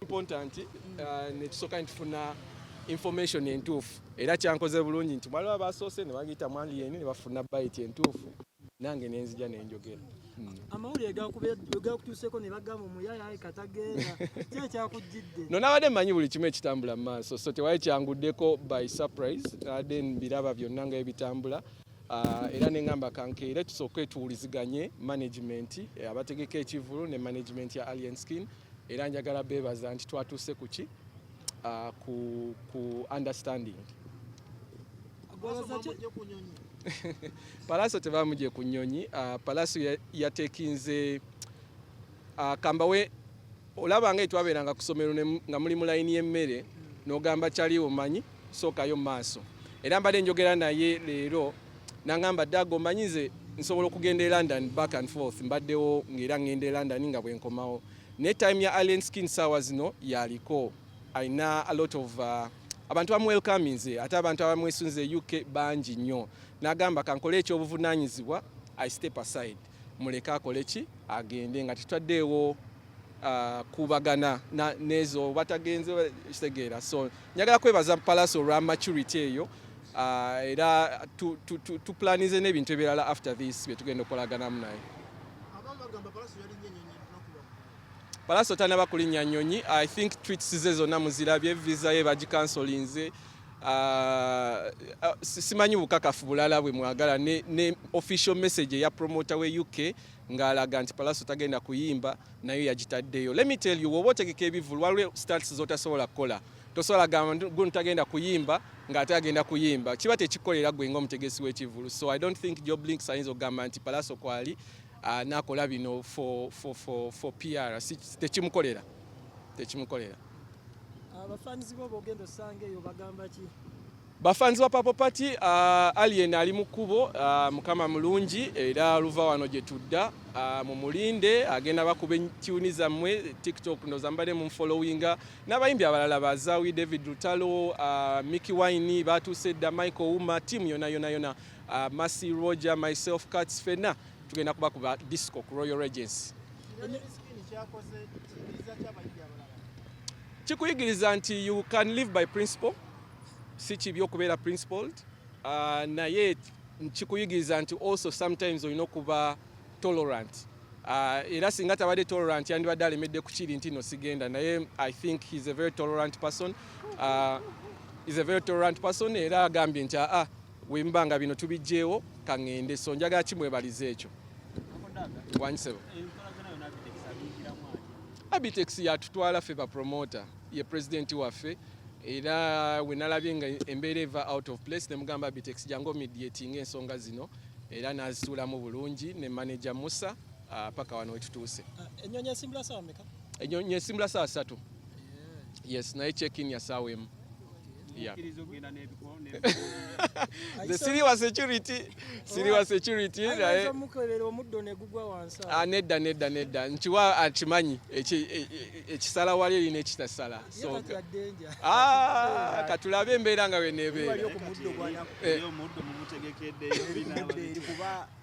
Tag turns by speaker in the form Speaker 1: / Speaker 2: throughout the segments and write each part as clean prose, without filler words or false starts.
Speaker 1: important ne tusooka ntufuna information entuufu era kyankoze bulungi nti waliwo abasoose ne bagiyita mu alien ne bafuna bayiti entuufu nange nenzija nenjogera.
Speaker 2: Amawulire gakutuuseko ne bagamba omuyaya katagenda kyekyakujjidde.
Speaker 1: No nabadde mmanyi buli kimu ekitambula mu maaso so tewali kyanguddeko by surprise nabadde mbiraba byonna nga ebitambula. Era neŋŋamba kankeere tusooke tuwuliziganye management abategeka ekivulu ne management ya Alien Skin era njagala beebaza nti twatuuse ku ki ku understanding. Pallaso tebamugye ku nnyonyi. Pallaso yatekinze kambawe olaba nga etwabeeranga ku ssomero nga muli mu layini y'emmere n'ogamba kyali omanyi sookayo mu maaso era mbadde njogera naye leero nangamba ddago mmanyize nsobola okugenda e London back and forth mbaddewo ng'era ngenda e London nga bwe nkomawo ne time ya Alien Skin saawa zino yaliko ayina a lot of abantu bamuwelcaminze ate abantu abamwesunze UK bangi nnyo n'agamba kankole ekyobuvunaanyizibwa I step aside muleke akole ki agende nga tetwaddeewo kubagana nezo batagenze kitegeera so njagala kwebaza Pallaso olwa maturity eyo era tuplanize n'ebintu ebirala after this bye tugenda okukolaganamu naye. Pallaso tanaba kulinnya nnyonyi. I think tweets ze zonna muzirabye visa ye bagikansolinze. Simanyi bukakafu bulala bwe mwagala ne official message ya promoter we UK ng'alaga nti Pallaso tagenda kuyimba nayo yagitaddeyo. Let me tell you woba otegeka ebivulu waliwo stats zotasobola kukola tosobola gamba guno tagenda kuyimba ng'ate agenda kuyimba kiba tekikolera gwe ng'omutegesi w'ekivulu so I don't think Job Links ayinza okugamba nti Pallaso kwali nakola bino for PR tekimukolera.
Speaker 2: Abafanzi bo bogendo sange yo bagamba ki?
Speaker 1: Bafanzi ba Purple Party Alien ali mu kkubo mukama mulungi era luva wano gye tudda mu mulinde agenda bakube tuni zammwe TikTok nozambale mu followinga n'abayimbi abalala bazawi David Lutalo Mickey Wine batuuse dda Michael Uma team yona Mercy Roger myself Cats Fena tugenda kubakuba disco ku Royal Regency. Kikuyigiriza nti you can live by principle si kibi okubeera principled naye kikuyigiriza nti also sometimes olina okuba tolerant era singa tabadde tolerant yandibadde alemedde ku kiri nti no sigenda naye I think he's a very tolerant person era agambye nti wembanga bino tubijjeewo kaŋŋende so njagala kimwebaliza ekyo. Abtex yatutwala ffe ba promoter ye president waffe era we nalabye nga embeera eva out of place ne mugamba Abtex jango mediating ensonga zino era nazisuulamu bulungi ne manager Musa paka wano wetutuuse.
Speaker 2: Ennyonyi esimbula saawa mmeka?
Speaker 1: Ennyonyi esimbula saawa 3. Yes naye check-in ya saawa emu. Yeah. The serious security nedda nkiwa akimanyi ekisala wali eri n'ekitasala so katulabe embeera nga weneebeera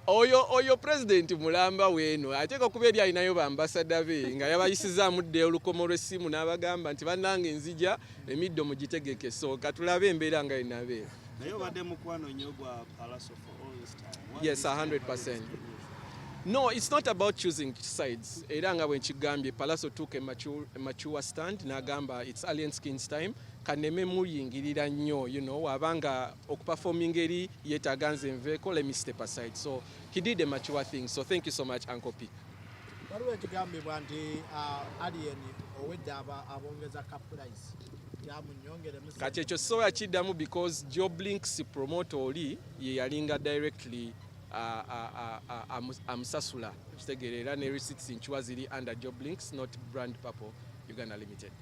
Speaker 1: oyo president mulamba weeno ateeka okuba eri alinayo bambasada be nga yabayisizaamu dde olukomo lw'essimu n'abagamba nti bannange nzija emiddo mugitegeke so katulabe embeera nga wenabeera. Yes, 100%. No, it's not about choosing sides. Era nga bwe nkigambye Pallaso took a mature stand n'agamba it's Alien Skin's time kaneme muyingirira nnyo wabanga okuperforming eri yeetaaga nze nveeko let me step aside so he did a mature thing so thank you so much Uncle P.
Speaker 3: Waliwo ekigambibwa nti Alien owedde abongeza kapulais
Speaker 1: kati ekyo soya kiddamu because Job Links promoter oli ye yalinga directly amusasula kitegeera era ne receipts nkiwa ziri under Job Links not Brand Purple Uganda Limited.